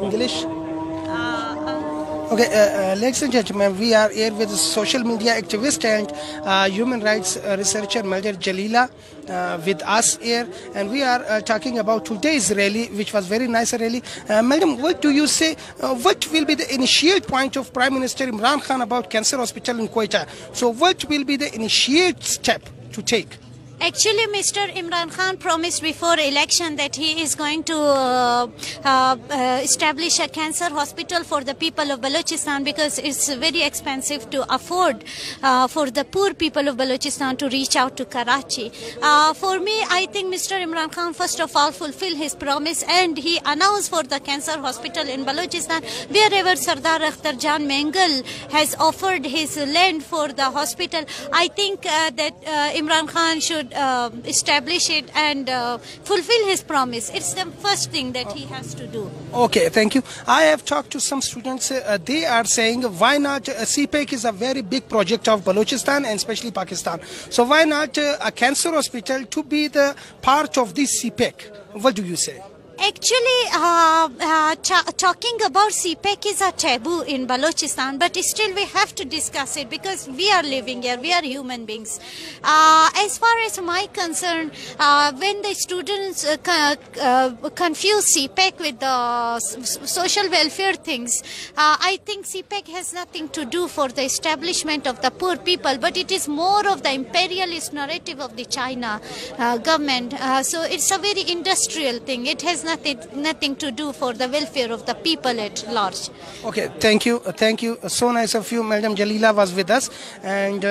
English. Okay, ladies and gentlemen, we are here with social media activist and human rights researcher Madam Jalila with us here, and we are talking about today's rally, which was very nice rally. Madam, what do you say? What will be the initial point of Prime Minister Imran Khan about cancer hospital in Quetta? So, what will be the initial step to take? Actually, Mr. Imran Khan promised before election that he is going to establish a cancer hospital for the people of Balochistan because it's very expensive to afford for the poor people of Balochistan to reach out to Karachi. For me, I think Mr. Imran Khan first of all fulfilled his promise and he announced for the cancer hospital in Balochistan wherever Sardar Akhtar Jan Mengal has offered his land for the hospital. I think that Imran Khan should establish it and fulfill his promise. It's the first thing that he has to do. Okay, thank you. I have talked to some students. They are saying, why not? CPEC is a very big project of Balochistan and especially Pakistan. So why not a cancer hospital to be the part of this CPEC? What do you say? Actually, talking about CPEC is a taboo in Balochistan, but still we have to discuss it because we are living here, we are human beings. As far as my concern, when the students confuse CPEC with the social welfare things, I think CPEC has nothing to do for the establishment of the poor people, but it is more of the imperialist narrative of the China government. So it's a very industrial thing. It has nothing to do for the welfare of the people at large. Okay, thank you. So nice of you. Madam Jalila was with us, and